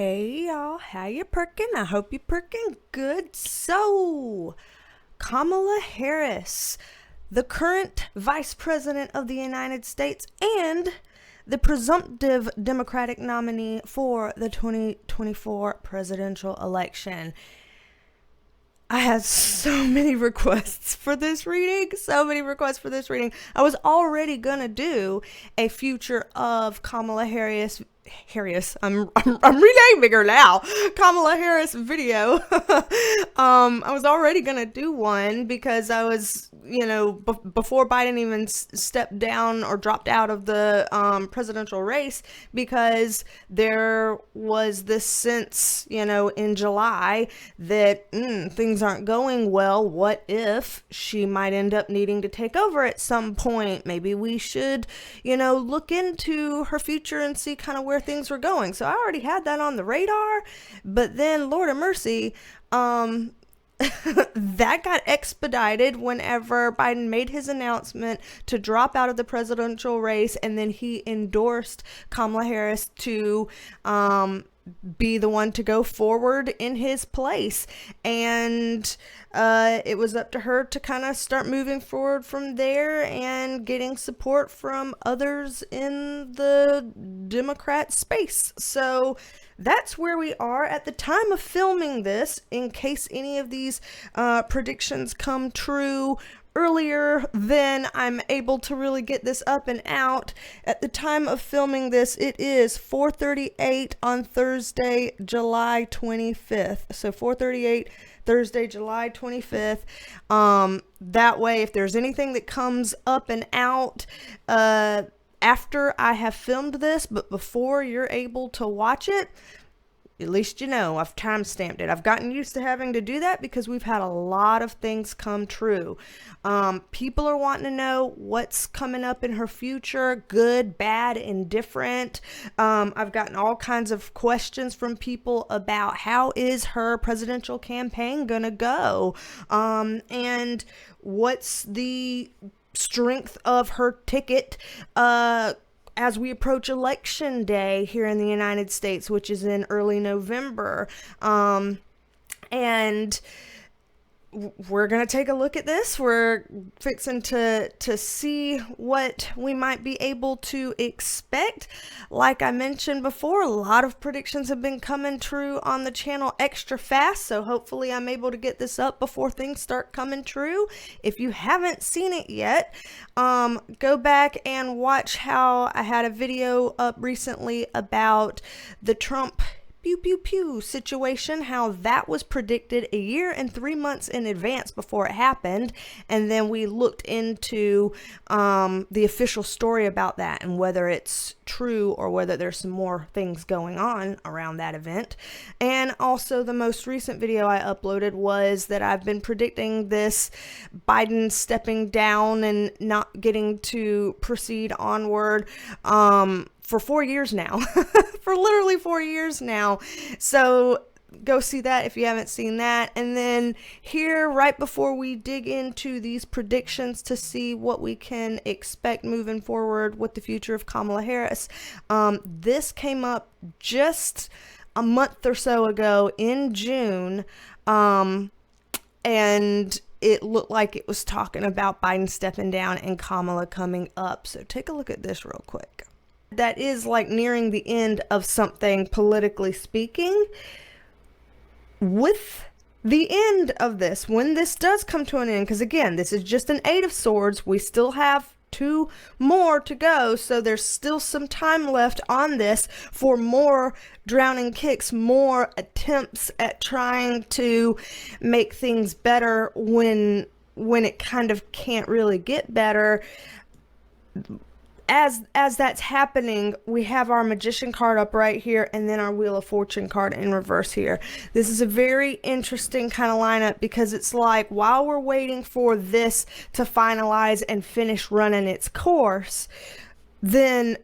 Hey y'all, how you perking? I hope you're perking good. So, Kamala Harris, the current Vice President of the United States and the presumptive Democratic nominee for the 2024 presidential election. I had so many requests for this reading. I was already gonna do a future of Kamala Harris. I'm renaming her now. Kamala Harris video. I was already gonna do one because I was, before Biden even stepped down or dropped out of the presidential race, because there was this sense, in July that things aren't going well. What if she might end up needing to take over at some point? Maybe we should, look into her future and see kind of where things were going. So I already had that on the radar, but then Lord of mercy, that got expedited whenever Biden made his announcement to drop out of the presidential race, and then he endorsed Kamala Harris to be the one to go forward in his place. And it was up to her to kind of start moving forward from there and getting support from others in the Democrat space. So that's where we are at the time of filming this, in case any of these predictions come true earlier than I'm able to really get this up and out. At the time of filming this, it is 4:38 on Thursday, July 25th. So 4:38 Thursday, July 25th. That way, if there's anything that comes up and out after I have filmed this, but before you're able to watch it, at least I've time-stamped it. I've gotten used to having to do that because we've had a lot of things come true. People are wanting to know what's coming up in her future, good, bad, indifferent. I've gotten all kinds of questions from people about how is her presidential campaign gonna go, and what's the strength of her ticket as we approach election day here in the United States, which is in early November. And we're going to take a look at this. We're fixing to see what we might be able to expect. Like I mentioned before, a lot of predictions have been coming true on the channel extra fast, so hopefully I'm able to get this up before things start coming true. If you haven't seen it yet, go back and watch how I had a video up recently about the Trump pew pew pew situation, how that was predicted a year and 3 months in advance before it happened. And then we looked into the official story about that and whether it's true or whether there's some more things going on around that event. And also the most recent video I uploaded was that I've been predicting this Biden stepping down and not getting to proceed onward for 4 years now. For literally 4 years now. So go see that if you haven't seen that. And then here, right before we dig into these predictions to see what we can expect moving forward with the future of Kamala Harris, this came up just a month or so ago in June, and it looked like it was talking about Biden stepping down and Kamala coming up. So take a look at this real quick. That is like nearing the end of something, politically speaking. With the end of this, when this does come to an end, because again, this is just an 8 of Swords, we still have 2 more to go, so there's still some time left on this for more drowning kicks, more attempts at trying to make things better when it kind of can't really get better. As that's happening, we have our Magician card up right here, and then our Wheel of Fortune card in reverse here. This is a very interesting kind of lineup because it's like, while we're waiting for this to finalize and finish running its course, then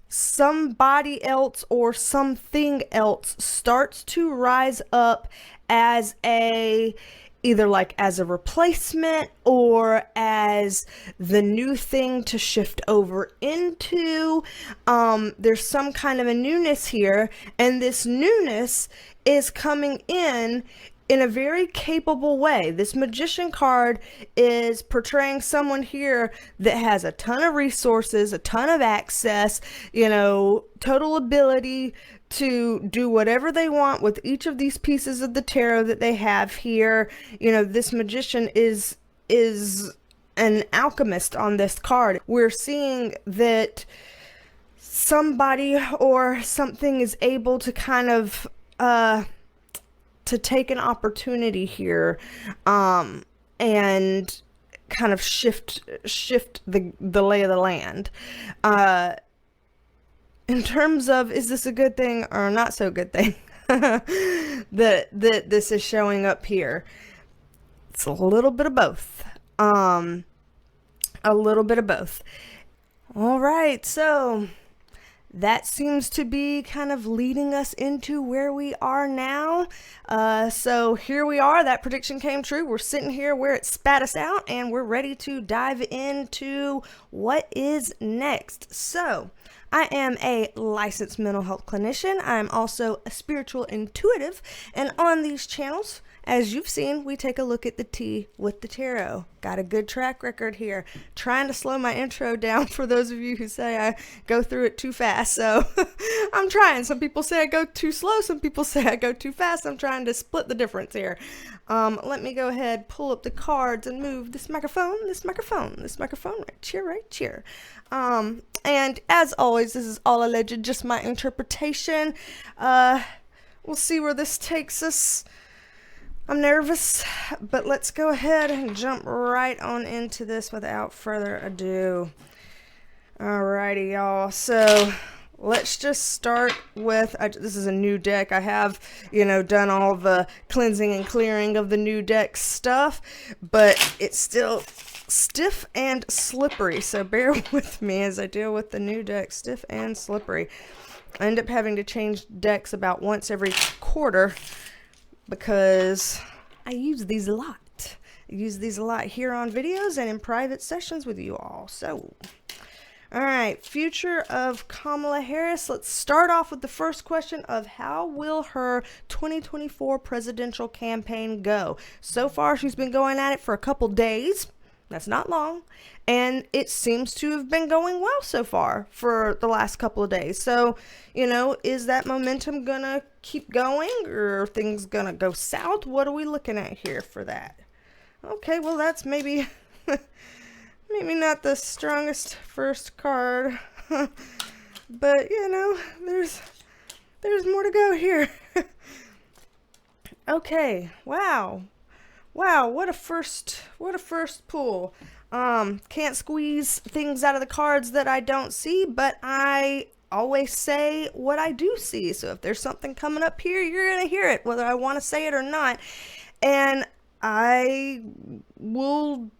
somebody else or something else starts to rise up as a either like as a replacement or as the new thing to shift over into. There's some kind of a newness here, and this newness is coming in a very capable way. This Magician card is portraying someone here that has a ton of resources, a ton of access, total ability to do whatever they want with each of these pieces of the tarot that they have here. This Magician is an alchemist on this card. We're seeing that somebody or something is able to kind of to take an opportunity here and kind of shift the lay of the land. In terms of, is this a good thing or not so good thing that this is showing up here? It's a little bit of both. A little bit of both. All right, so that seems to be kind of leading us into where we are now. So here we are. That prediction came true. We're sitting here where it spat us out, and we're ready to dive into what is next. So I am a licensed mental health clinician. I'm also a spiritual intuitive, and on these channels, as you've seen, we take a look at the tea with the tarot. Got a good track record here. Trying to slow my intro down for those of you who say I go through it too fast. So I'm trying. Some people say I go too slow. Some people say I go too fast. I'm trying to split the difference here. Let me go ahead, pull up the cards and move this microphone right here. And as always, this is all alleged, just my interpretation. We'll see where this takes us. I'm nervous, but let's go ahead and jump right on into this without further ado. Alrighty, y'all. So let's just start with, this is a new deck. I have, done all the cleansing and clearing of the new deck stuff, but it's still stiff and slippery. So bear with me as I deal with the new deck, stiff and slippery. I end up having to change decks about once every quarter, because I use these a lot. I use these a lot here on videos and in private sessions with you all. So, all right, future of Kamala Harris. Let's start off with the first question of how will her 2024 presidential campaign go? So far, she's been going at it for a couple days. That's not long. And it seems to have been going well so far for the last couple of days. So, is that momentum going to keep going, or are things going to go south? What are we looking at here for that? Okay, well, that's maybe not the strongest first card. But, there's more to go here. Okay, wow, what a first pull. Can't squeeze things out of the cards that I don't see, but I always say what I do see. So if there's something coming up here, you're going to hear it, whether I want to say it or not. And I will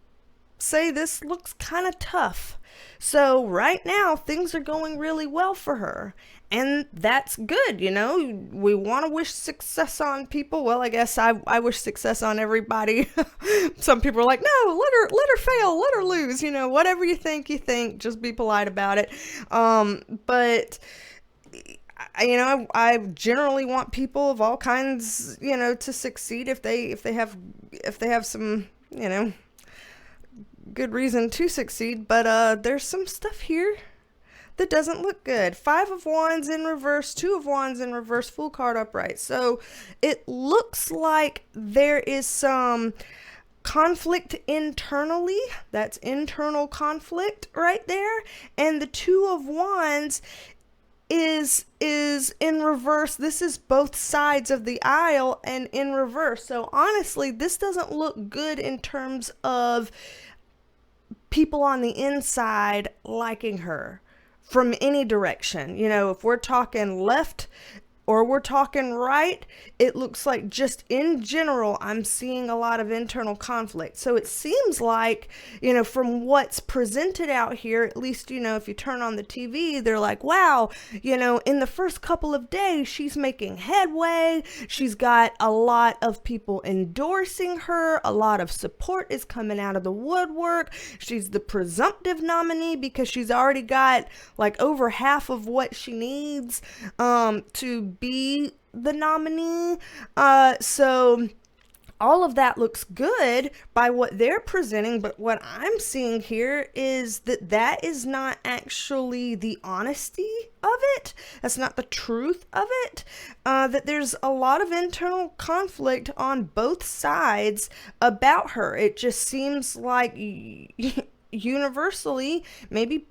say this looks kind of tough. So right now, things are going really well for her. And that's good, We want to wish success on people. Well, I guess I wish success on everybody. Some people are like, no, let her fail, let her lose. Whatever you think, just be polite about it. But I generally want people of all kinds, to succeed if they have some, good reason to succeed. But there's some stuff here that doesn't look good. 5 of Wands in reverse, 2 of Wands in reverse, full card upright. So it looks like there is some conflict internally. That's internal conflict right there. And the 2 of Wands is in reverse. This is both sides of the aisle and in reverse. So honestly, this doesn't look good in terms of people on the inside liking her from any direction. If we're talking left or we're talking right, it looks like just in general, I'm seeing a lot of internal conflict. So it seems like, from what's presented out here, at least, if you turn on the TV, they're like, wow, in the first couple of days, she's making headway. She's got a lot of people endorsing her. A lot of support is coming out of the woodwork. She's the presumptive nominee because she's already got like over half of what she needs to be the nominee. So all of that looks good by what they're presenting, but what I'm seeing here is that is not actually the honesty of it. That's not the truth of it. That there's a lot of internal conflict on both sides about her. It just seems like universally, maybe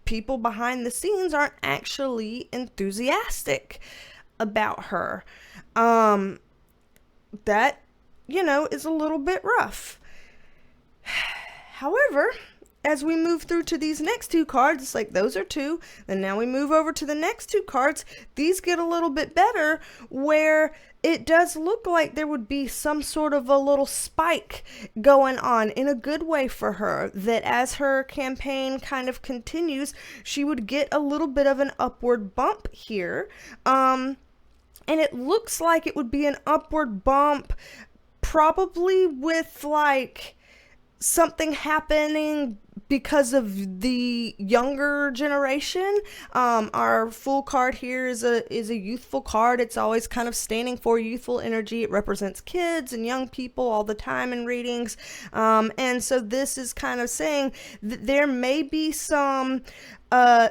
people behind the scenes aren't actually enthusiastic about her. That is a little bit rough. However, as we move through to these next two cards, it's like those are two. Then now we move over to the next two cards. These get a little bit better, where it does look like there would be some sort of a little spike going on in a good way for her, that as her campaign kind of continues, she would get a little bit of an upward bump here. And it looks like it would be an upward bump probably with like something happening because of the younger generation. Our full card here is a youthful card. It's always kind of standing for youthful energy. It represents kids and young people all the time in readings. And so this is kind of saying that there may be some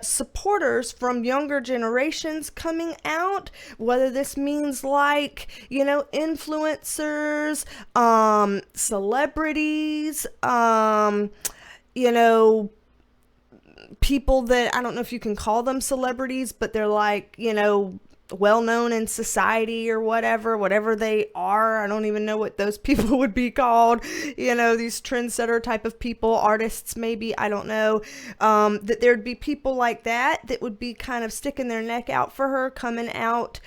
supporters from younger generations coming out, whether this means like, influencers, celebrities, people that, I don't know if you can call them celebrities, but they're like, well known in society or whatever they are. I don't even know what those people would be called. These trendsetter type of people, artists maybe, I don't know. That there'd be people like that would be kind of sticking their neck out for her, coming out,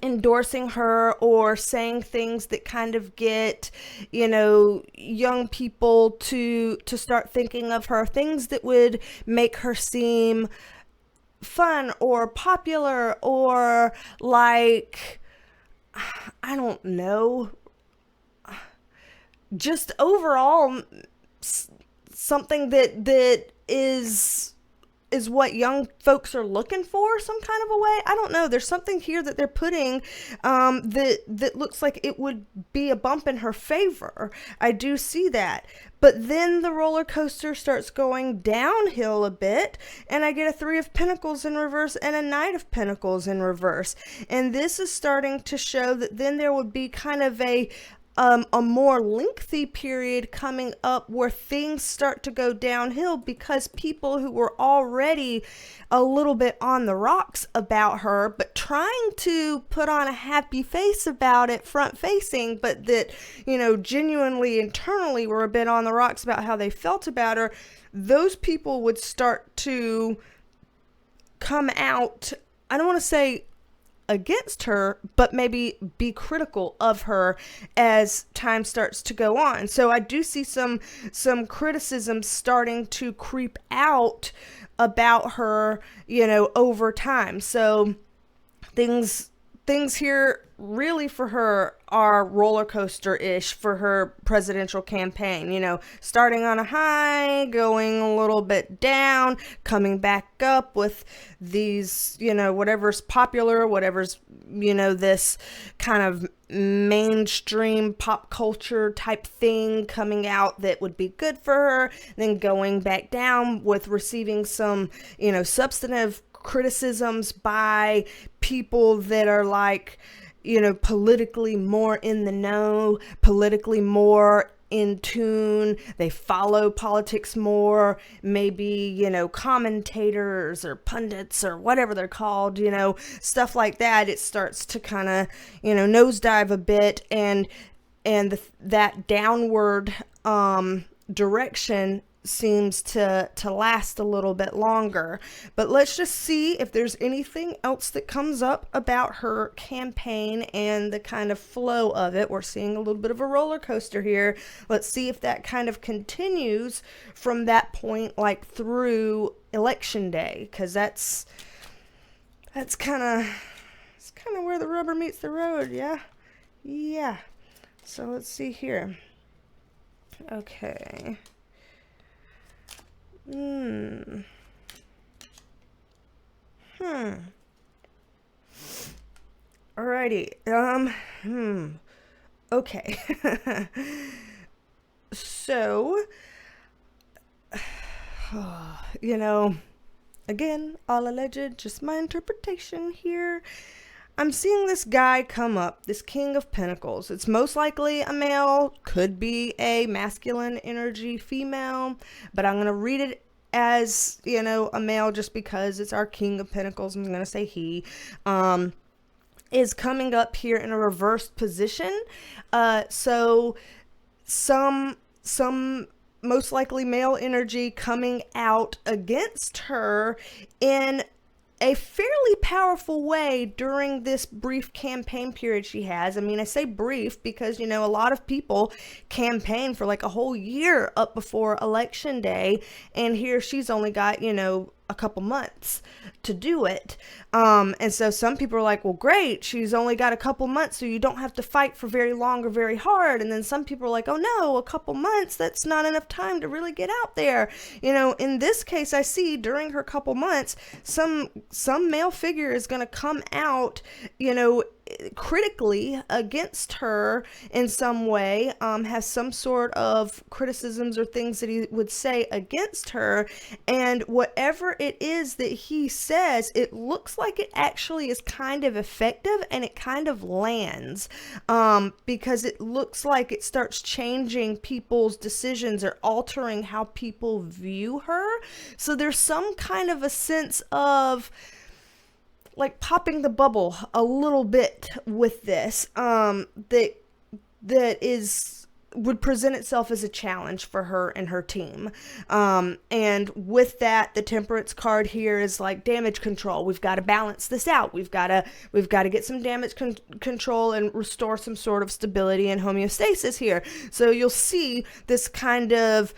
endorsing her or saying things that kind of get, young people to start thinking of her, things that would make her seem fun or popular or like, I don't know, just overall something that is what young folks are looking for, some kind of a way. I don't know. There's something here that they're putting that looks like it would be a bump in her favor. I do see that. But then the roller coaster starts going downhill a bit, and I get a Three of Pentacles in reverse and a Knight of Pentacles in reverse. And this is starting to show that then there would be kind of a more lengthy period coming up where things start to go downhill, because people who were already a little bit on the rocks about her, but trying to put on a happy face about it front facing, but that, genuinely internally were a bit on the rocks about how they felt about her, those people would start to come out, I don't want to say against her, but maybe be critical of her as time starts to go on. So I do see some criticism starting to creep out about her, over time. So things here really for her are roller coaster-ish for her presidential campaign, starting on a high, going a little bit down, coming back up with these, whatever's popular, whatever's, this kind of mainstream pop culture type thing coming out that would be good for her, then going back down with receiving some, substantive criticisms by people that are like, politically more in the know, politically more in tune, they follow politics more, maybe, commentators or pundits or whatever they're called, stuff like that. It starts to kind of, nosedive a bit, and that downward direction seems to last a little bit longer. But let's just see if there's anything else that comes up about her campaign and the kind of flow of it. We're seeing a little bit of a roller coaster here. Let's see if that kind of continues from that point, like through election day, because that's kind of where the rubber meets the road. Yeah. So let's see here. Okay. Alrighty. Okay. So, again, all alleged, just my interpretation here. I'm seeing this guy come up, this King of Pentacles. It's most likely a male, could be a masculine energy female, but I'm going to read it as, a male just because it's our King of Pentacles. I'm going to say he is coming up here in a reversed position. So some most likely male energy coming out against her in a fairly powerful way during this brief campaign period she has. I mean, I say brief because, a lot of people campaign for like a whole year up before election day, and here she's only got, a couple months to do it. And so some people are like, well, great, she's only got a couple months, so you don't have to fight for very long or very hard. And then some people are like, oh no, a couple months, that's not enough time to really get out there. In this case, I see during her couple months, some male figure is going to come out, critically against her in some way, has some sort of criticisms or things that he would say against her, and whatever it is that he says, it looks like it actually is kind of effective and it kind of lands, because it looks like it starts changing people's decisions or altering how people view her. So there's some kind of a sense of like popping the bubble a little bit with this, that would present itself as a challenge for her and her team. And with that, the Temperance card here is like damage control. We've got to balance this out. We've got to get some damage control and restore some sort of stability and homeostasis here. So you'll see this kind of,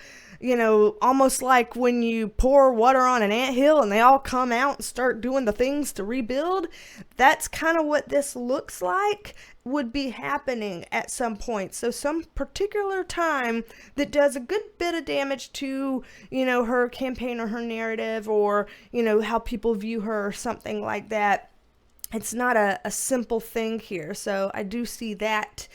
almost like when you pour water on an anthill and they all come out and start doing the things to rebuild. That's kind of what this looks like would be happening at some point. So some particular time that does a good bit of damage to, her campaign or her narrative, or, how people view her or something like that. It's not a simple thing here. So I do see that,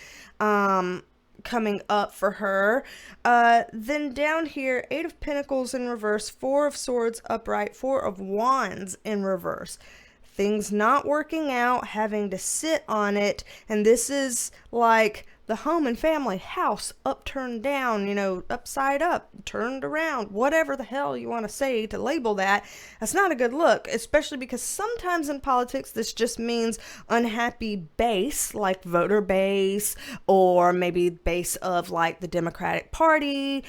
coming up for her. Then down here, 8 of Pentacles in reverse, 4 of Swords upright, 4 of Wands in reverse. Things not working out, having to sit on it, and this is like the home and family house upturned down, upside up, turned around, whatever the hell you want to say to label that. That's not a good look, especially because sometimes in politics this just means unhappy base, like voter base, or maybe base of like the Democratic Party.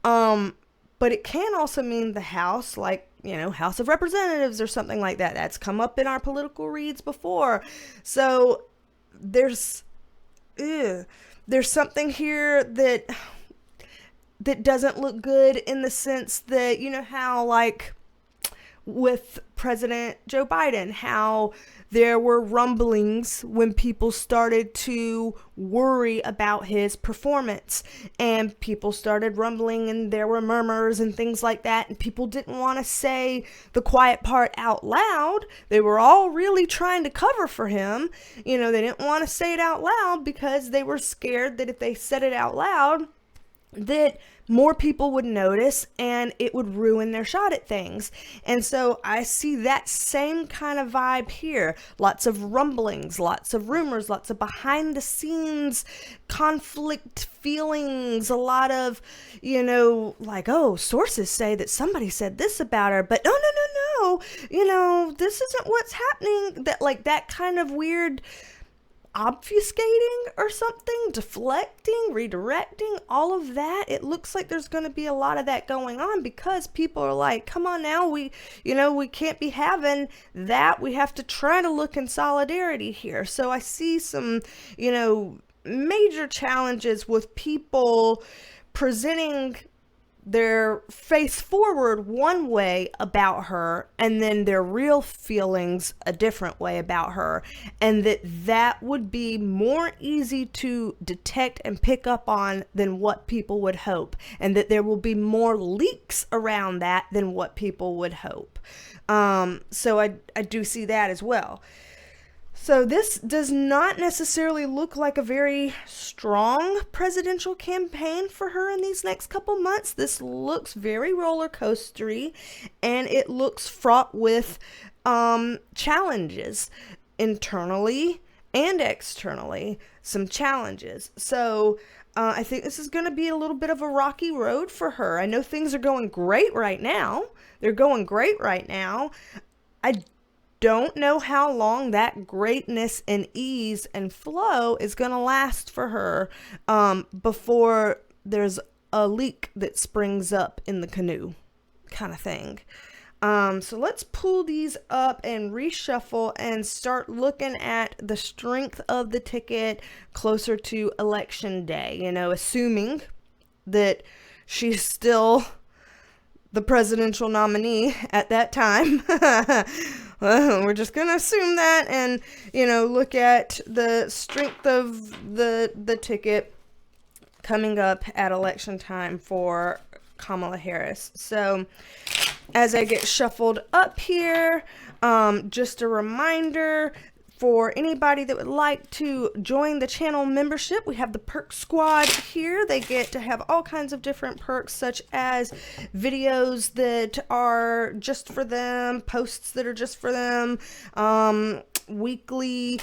But it can also mean the House, like, House of Representatives or something like that. That's come up in our political reads before. So there's something here that doesn't look good, in the sense that, how like with President Joe Biden, how there were rumblings when people started to worry about his performance, and people started rumbling and there were murmurs and things like that, and people didn't want to say the quiet part out loud. They were all really trying to cover for him. They didn't want to say it out loud because they were scared that if they said it out loud, that more people would notice and it would ruin their shot at things. And so I see that same kind of vibe here. Lots of rumblings, lots of rumors, lots of behind the scenes conflict feelings, a lot of, like, oh, sources say that somebody said this about her, but no, this isn't what's happening. That, like, that kind of weird obfuscating or something, deflecting, redirecting, all of that. It looks like there's going to be a lot of that going on because people are like, come on now, we can't be having that. We have to try to look in solidarity here. So I see some, major challenges with people presenting their face forward one way about her and then their real feelings a different way about her, and that would be more easy to detect and pick up on than what people would hope, and that there will be more leaks around that than what people would hope. So I do see that as well. So this does not necessarily look like a very strong presidential campaign for her in these next couple months. This looks very roller coastery, and it looks fraught with challenges internally and externally, some challenges. So I think this is going to be a little bit of a rocky road for her. I know things are going great right now. They're going great right now. I don't know how long that greatness and ease and flow is going to last for her before there's a leak that springs up in the canoe kind of thing. So let's pull these up and reshuffle and start looking at the strength of the ticket closer to election day, assuming that she's still the presidential nominee at that time. Well, we're just going to assume that and, look at the strength of the ticket coming up at election time for Kamala Harris. So as I get shuffled up here, just a reminder for anybody that would like to join the channel membership, we have the Perk Squad here. They get to have all kinds of different perks, such as videos that are just for them, posts that are just for them, weekly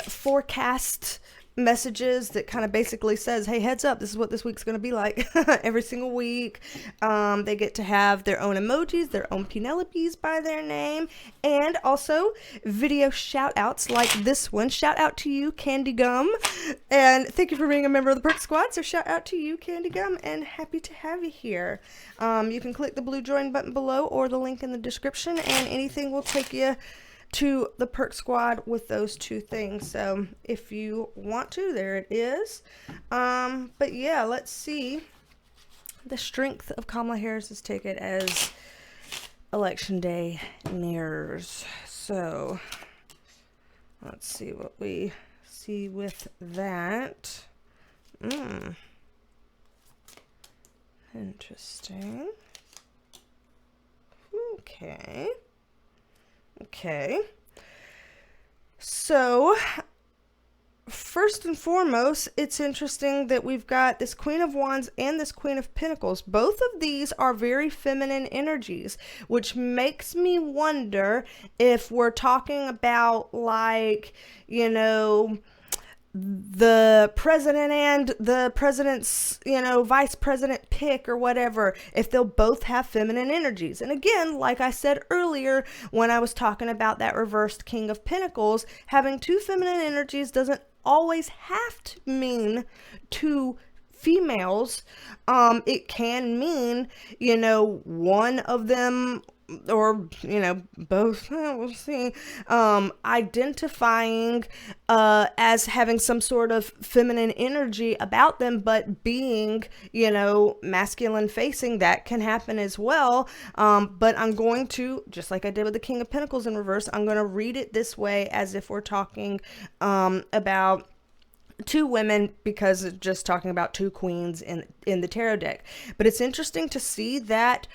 forecast messages that kind of basically says, hey, heads up, this is what this week's going to be like every single week. They get to have their own emojis, their own Penelopes by their name, and also video shout outs like this one. Shout out to you, Candy Gum, and thank you for being a member of the Perk Squad. So shout out to you, Candy Gum, and happy to have you here. You can click the blue join button below or the link in the description, and anything will take you to the Perk Squad with those two things. So if you want to, there it is. But yeah, let's see the strength of Kamala Harris's ticket as election day nears. So let's see what we see with that. Interesting. Okay. So, first and foremost, it's interesting that we've got this Queen of Wands and this Queen of Pentacles. Both of these are very feminine energies, which makes me wonder if we're talking about, like, the president and the president's, vice president pick or whatever, if they'll both have feminine energies. And again, like I said earlier, when I was talking about that reversed King of Pentacles, having two feminine energies doesn't always have to mean two females. It can mean, one of them, or both, we'll see, identifying as having some sort of feminine energy about them, but being masculine facing. That can happen as well. But I'm going to, just like I did with the King of Pentacles in reverse, I'm going to read it this way as if we're talking about two women, because it's just talking about two queens in the tarot deck. But it's interesting to see that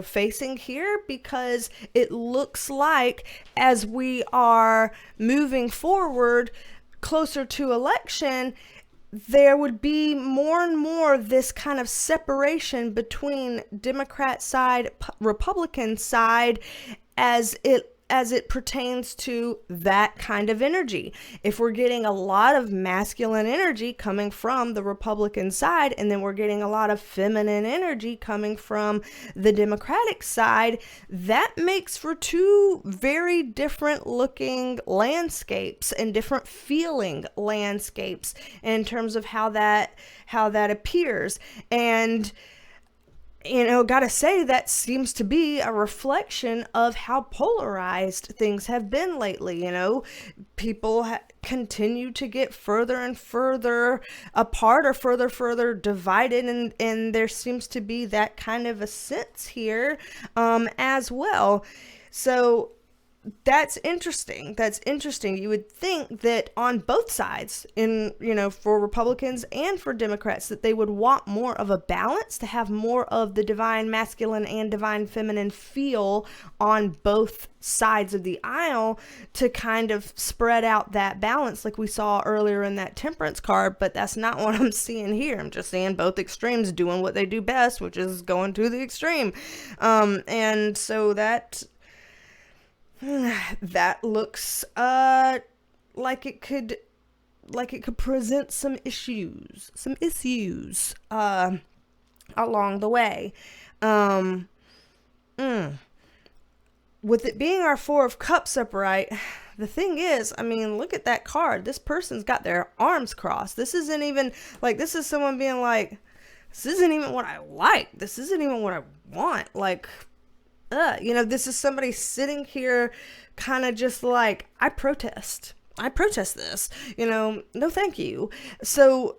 facing here, because it looks like as we are moving forward closer to election, there would be more and more this kind of separation between Democrat side, Republican side, as it as it pertains to that kind of energy. If we're getting a lot of masculine energy coming from the Republican side, and then we're getting a lot of feminine energy coming from the Democratic side, that makes for two very different looking landscapes and different feeling landscapes in terms of how that appears. And gotta say, that seems to be a reflection of how polarized things have been lately. People continue to get further and further apart, or further divided, and there seems to be that kind of a sense here as well. So that's interesting. You would think that on both sides, for Republicans and for Democrats, that they would want more of a balance, to have more of the divine masculine and divine feminine feel on both sides of the aisle, to kind of spread out that balance like we saw earlier in that temperance card. But that's not what I'm seeing here. I'm just seeing both extremes doing what they do best, which is going to the extreme. And so that looks like it could present some issues along the way. With it being our Four of Cups upright, the thing is, look at that card. This person's got their arms crossed. This isn't even this is someone being like, this isn't even what I like. This isn't even what I want. This is somebody sitting here kind of just like, I protest this, no thank you. So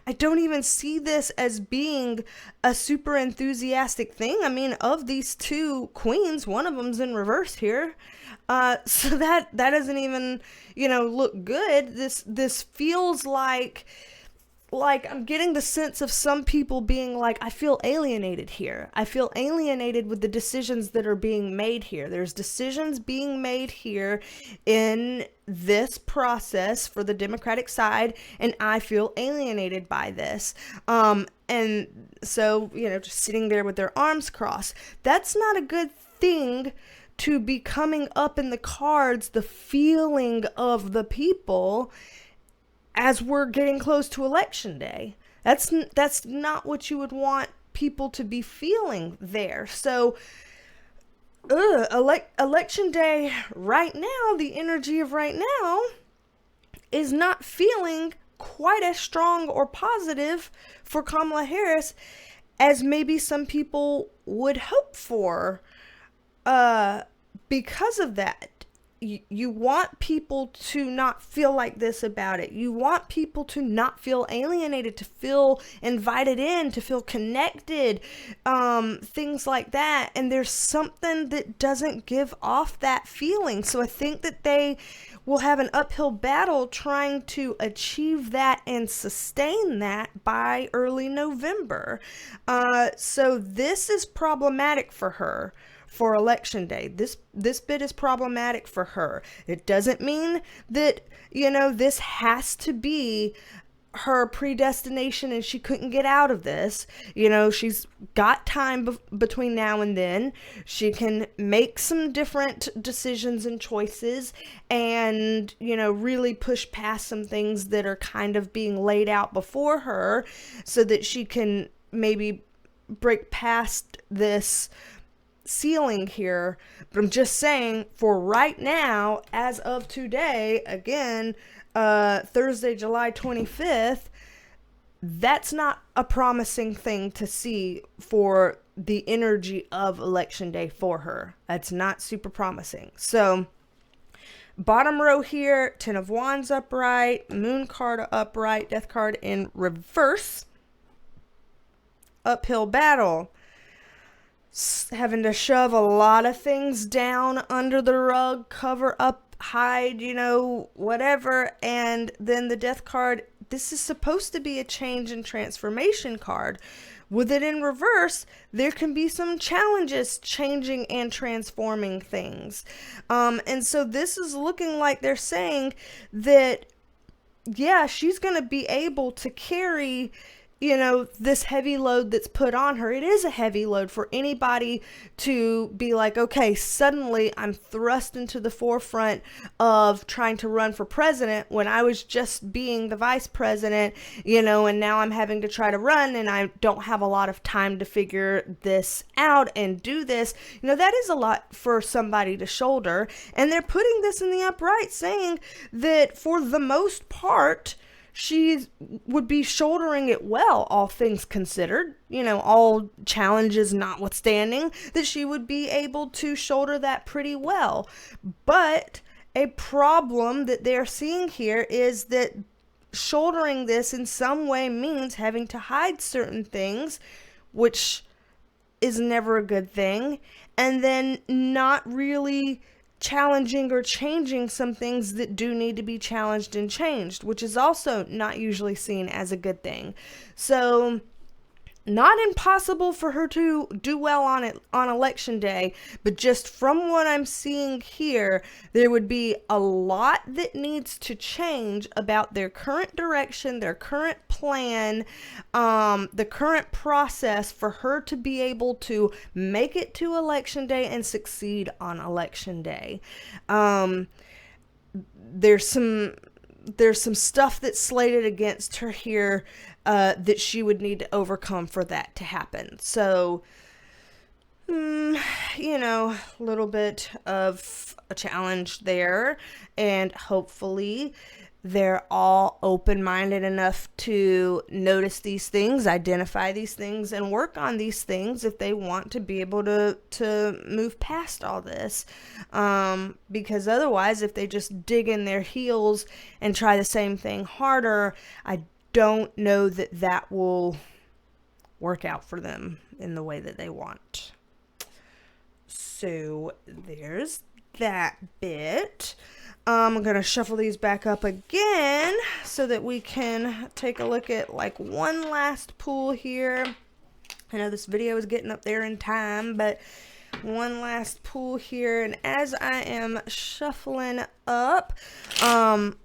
I don't even see this as being a super enthusiastic thing. Of these two queens, one of them's in reverse here. So that doesn't even, look good. This feels like I'm getting the sense of some people being like, I feel alienated here. I feel alienated with the decisions that are being made here. There's decisions being made here in this process for the Democratic side, and I feel alienated by this. And so, just sitting there with their arms crossed, that's not a good thing to be coming up in the cards, the feeling of the people, as we're getting close to election day. That's not what you would want people to be feeling there. So election day right now, the energy of right now is not feeling quite as strong or positive for Kamala Harris as maybe some people would hope for. Because of that, you want people to not feel like this about it. You want people to not feel alienated, to feel invited in, to feel connected, things like that. And there's something that doesn't give off that feeling. So I think that they will have an uphill battle trying to achieve that and sustain that by early November. So this is problematic for her. For election day, this bit is problematic for her. It doesn't mean that, this has to be her predestination and she couldn't get out of this. She's got time between now and then. She can make some different decisions and choices and, really push past some things that are kind of being laid out before her, so that she can maybe break past this ceiling here. But I'm just saying, for right now, as of today, again, Thursday, July 25th, that's not a promising thing to see for the energy of election day for her. That's not super promising. So bottom row here, 10 of Wands upright, Moon card upright, Death card in reverse. Uphill battle. Having to shove a lot of things down under the rug, cover up, hide, whatever. And then the Death card, this is supposed to be a change and transformation card. With it in reverse, there can be some challenges changing and transforming things. And so this is looking like they're saying that, yeah, she's going to be able to carry this heavy load that's put on her. It is a heavy load for anybody to be like, okay, suddenly I'm thrust into the forefront of trying to run for president when I was just being the vice president, and now I'm having to try to run and I don't have a lot of time to figure this out and do this. That is a lot for somebody to shoulder. And they're putting this in the upright, saying that for the most part, she would be shouldering it well, all things considered, all challenges notwithstanding, that she would be able to shoulder that pretty well. But a problem that they're seeing here is that shouldering this in some way means having to hide certain things, which is never a good thing, and then not really challenging or changing some things that do need to be challenged and changed, which is also not usually seen as a good thing. So not impossible for her to do well on it on election day, but just from what I'm seeing here, there would be a lot that needs to change about their current direction, their current plan, the current process for her to be able to make it to election day and succeed on election day. There's some stuff that's slated against her here that she would need to overcome for that to happen. So, a little bit of a challenge there, and hopefully they're all open-minded enough to notice these things, identify these things, and work on these things if they want to be able to move past all this. Because otherwise, if they just dig in their heels and try the same thing harder, I don't know that will work out for them in the way that they want. So there's that bit. I'm going to shuffle these back up again so that we can take a look at one last pull here. I know this video is getting up there in time, but one last pull here. And as I am shuffling up,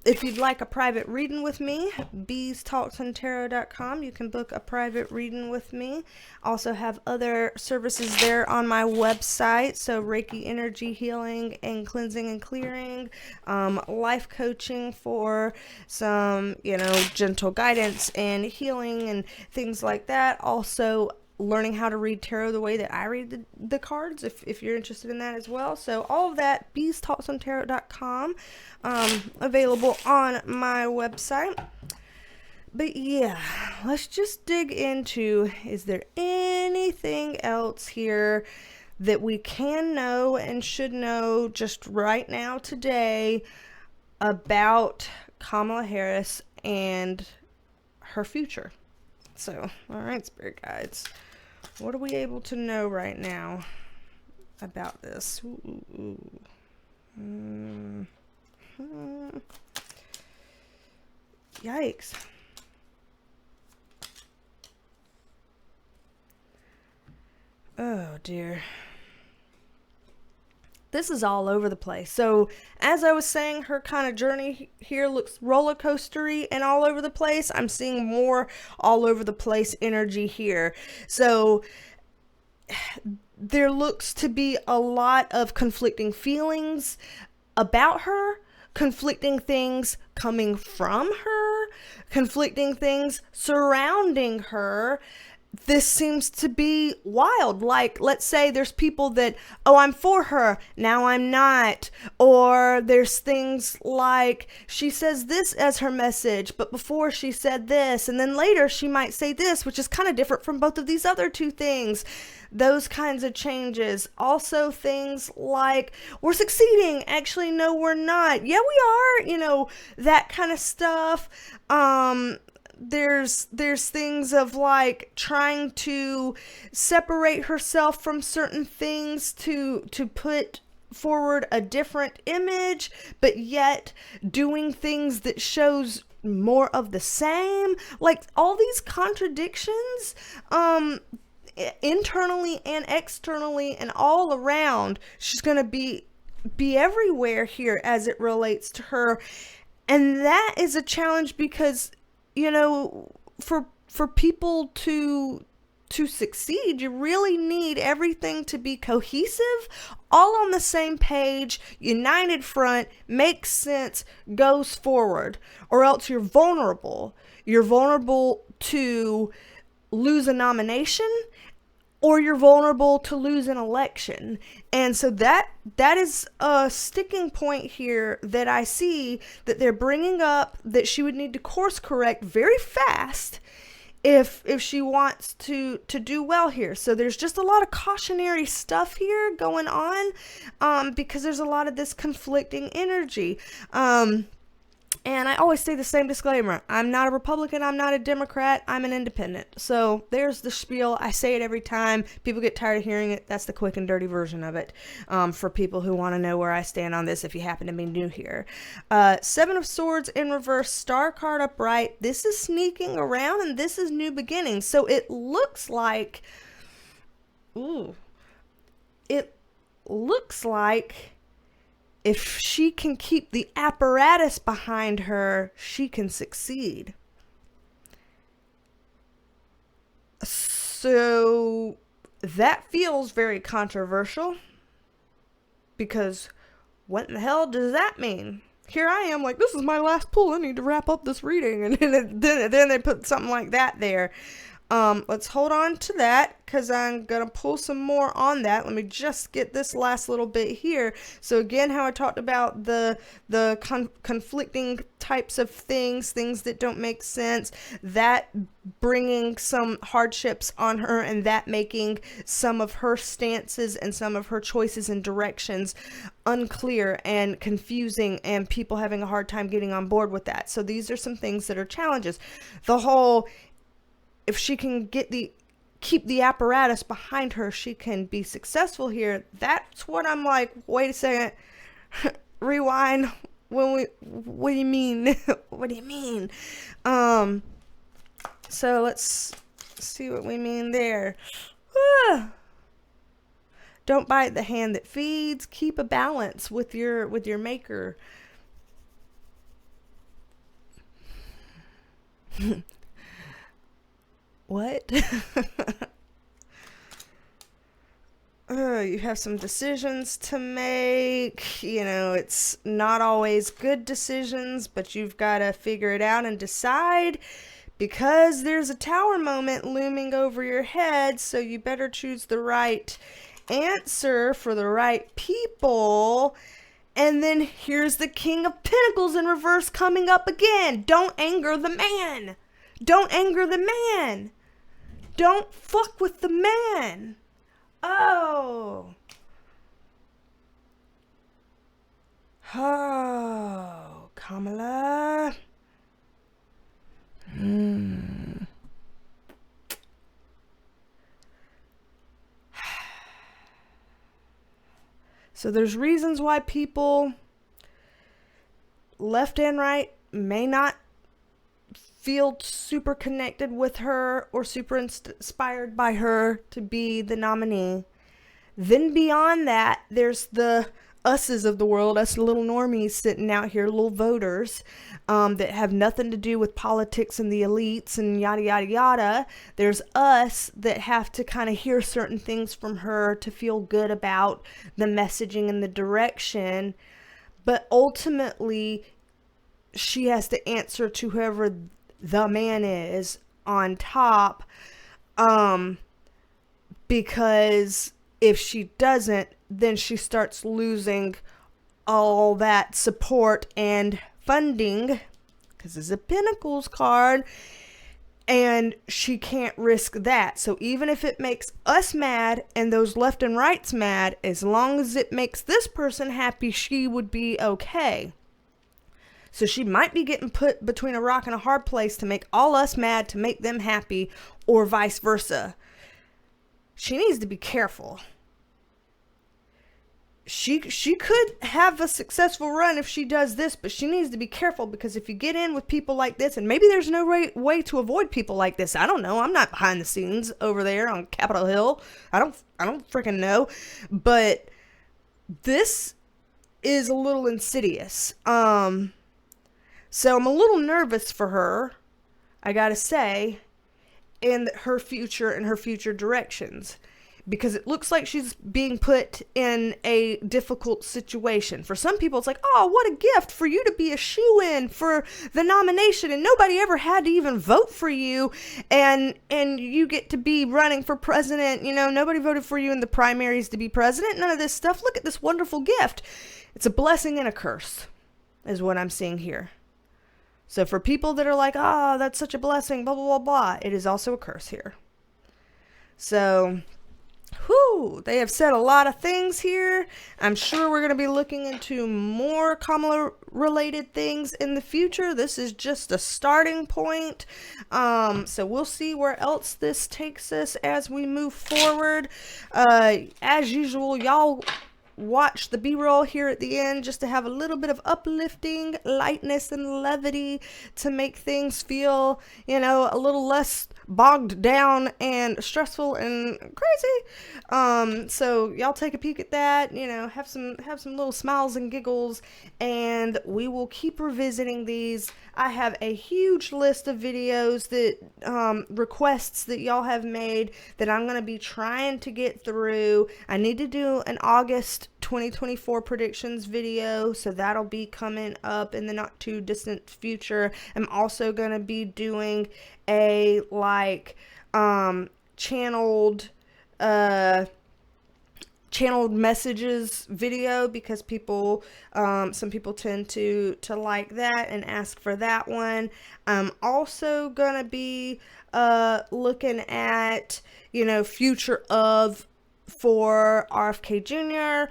if you'd like a private reading with me, BeasTalksAndTarot.com, you can book a private reading with me. Also have other services there on my website, so Reiki Energy Healing and Cleansing and Clearing, life coaching for some gentle guidance and healing and things like that. Also learning how to read tarot the way that I read the cards, if you're interested in that as well. So all of that, BeasTalksAndTarot.com, available on my website. But yeah, let's just dig into, is there anything else here that we can know and should know just right now today about Kamala Harris and her future? So, all right, spirit guides, what are we able to know right now about this? Yikes. Oh dear. This is all over the place. So as I was saying, her kind of journey here looks roller coastery and all over the place. I'm seeing more all over the place energy here. So there looks to be a lot of conflicting feelings about her, conflicting things coming from her, conflicting things surrounding her. This seems to be wild. Like, let's say there's people that, oh, I'm for her, now I'm not. Or there's things like she says this as her message, but before she said this, and then later she might say this, which is kind of different from both of these other two things. Those kinds of changes. Also things like, we're succeeding, actually no we're not, yeah we are, that kind of stuff. There's things of like trying to separate herself from certain things to put forward a different image, but yet doing things that shows more of the same. Like all these contradictions, internally and externally and all around. She's going to be everywhere here as it relates to her. And that is a challenge because, for for people to succeed, you really need everything to be cohesive, all on the same page, united front, makes sense, goes forward, or else you're vulnerable. You're vulnerable to lose a nomination, or you're vulnerable to lose an election. And so that is a sticking point here that I see that they're bringing up, that she would need to course correct very fast if she wants to do well here. So there's just a lot of cautionary stuff here going on, because there's a lot of this conflicting energy. And I always say the same disclaimer. I'm not a Republican. I'm not a Democrat. I'm an independent. So there's the spiel. I say it every time. People get tired of hearing it. That's the quick and dirty version of it, for people who want to know where I stand on this if you happen to be new here. Seven of Swords in reverse, Star card upright. This is sneaking around, and this is new beginnings. So it looks like... It looks like... if she can keep the apparatus behind her, she can succeed. So that feels very controversial, because what in the hell does that mean? Here I am like, this is my last pull. I need to wrap up this reading. And then they put something like that there. Let's hold on to that, because I'm going to pull some more on that. Let me just get this last little bit here. So again, how I talked about the conflicting types of things that don't make sense, that bringing some hardships on her, and that making some of her stances and some of her choices and directions unclear and confusing, and people having a hard time getting on board with that. So these are some things that are challenges. The whole... if she can keep the apparatus behind her, she can be successful here. That's what I'm like, wait a second, rewind. What do you mean? What do you mean? So let's see what we mean there. Don't bite the hand that feeds. Keep a balance with your maker. What? You have some decisions to make. You know, it's not always good decisions, but you've got to figure it out and decide, because there's a tower moment looming over your head, so you better choose the right answer for the right people. And then here's the King of Pentacles in reverse coming up again. Don't anger the man. Don't anger the man. Don't fuck with the man. Oh. Oh, Kamala. So there's reasons why people left and right may not feel super connected with her or super inspired by her to be the nominee. Then beyond that, there's the us's of the world, us little normies sitting out here, little voters, that have nothing to do with politics and the elites and yada, yada, yada. There's us that have to kind of hear certain things from her to feel good about the messaging and the direction. But ultimately, she has to answer to whoever the man is on top, because if she doesn't, then she starts losing all that support and funding, because it's a Pentacles card, and she can't risk that. So even if it makes us mad and those left and rights mad, as long as it makes this person happy, she would be okay. So she might be getting put between a rock and a hard place to make all us mad to make them happy, or vice versa. She needs to be careful. She could have a successful run if she does this, but she needs to be careful, because if you get in with people like this, and maybe there's no way to avoid people like this. I don't know. I'm not behind the scenes over there on Capitol Hill. I don't freaking know. But this is a little insidious. So I'm a little nervous for her, I gotta say. in her future and her future directions, because it looks like she's being put in a difficult situation. For some people, it's like, oh, what a gift for you to be a shoo-in for the nomination, and nobody ever had to even vote for you, and you get to be running for president. You know, nobody voted for you in the primaries to be president. None of this stuff. Look at this wonderful gift. It's a blessing and a curse, is what I'm seeing here. So for people that are like, oh, that's such a blessing, blah, blah, blah, blah, it is also a curse here. So, they have said a lot of things here. I'm sure we're going to be looking into more Kamala-related things in the future. This is just a starting point. So we'll see where else this takes us as we move forward. As usual, y'all watch the B-roll here at the end just to have a little bit of uplifting lightness and levity to make things feel, you know, a little less bogged down and stressful and crazy. So y'all take a peek at that, you know, have some little smiles and giggles, and we will keep revisiting these. I have a huge list of videos that requests that y'all have made that I'm going to be trying to get through. I need to do an August 2024 predictions video, so that'll be coming up in the not too distant future. I'm also going to be doing a channeled messages video, because people, some people tend to like that and ask for that one. I'm also gonna be looking at, you know, future of for RFK Jr.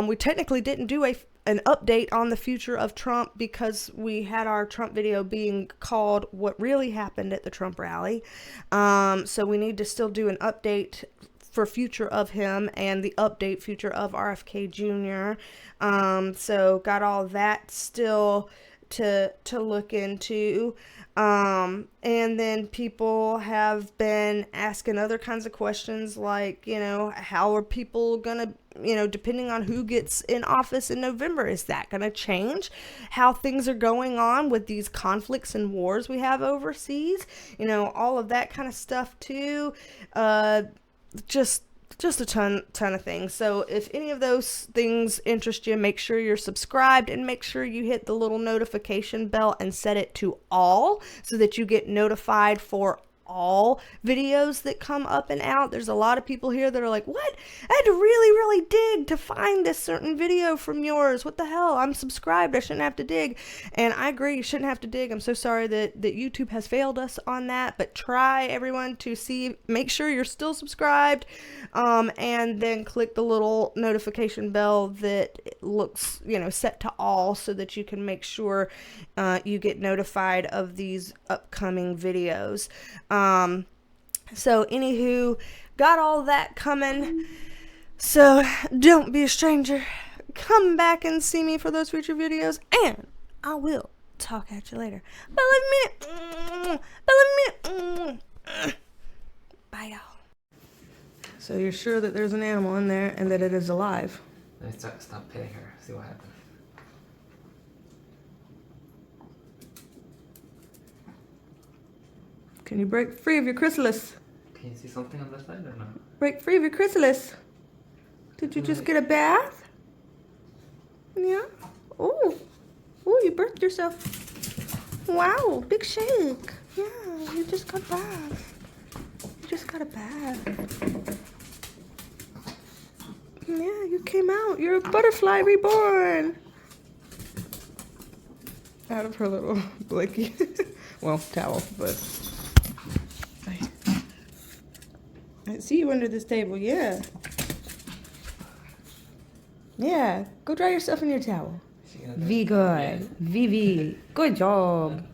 We technically didn't do an update on the future of Trump because we had our Trump video being called What Really Happened at the Trump Rally. So we need to still do an update for future of him and the update future of RFK Jr. So got all that still to look into. And then people have been asking other kinds of questions like, you know, how are people gonna, you know, depending on who gets in office in November, is that gonna change how things are going on with these conflicts and wars we have overseas? You know, all of that kind of stuff too. Just a ton of things. So if any of those things interest you, make sure you're subscribed, and make sure you hit the little notification bell and set it to all so that you get notified for all videos that come up and out. There's a lot of people here that are like, what? I had to really dig to find this certain video from yours. What the hell? I'm subscribed. I shouldn't have to dig. And I agree, you shouldn't have to dig. I'm so sorry that YouTube has failed us on that, but try, everyone, to see, make sure you're still subscribed, and then click the little notification bell that looks, you know, set to all, so that you can make sure you get notified of these upcoming videos. So anywho, got all that coming. So don't be a stranger. Come back and see me for those future videos, and I will talk at you later. Bye, y'all. So you're sure that there's an animal in there and that it is alive? Let me stop petting her, see what happens. Can you break free of your chrysalis? Can you see something on that side or no? Break free of your chrysalis. Did you just get a bath? Yeah. Oh, you birthed yourself. Wow, big shake. Yeah, you just got a bath. You just got a bath. Yeah, you came out. You're a butterfly reborn. Out of her little blankie. Well, towel, but I see you under this table. Yeah. Yeah. Go dry yourself in your towel. Be good. Vivi. Good job.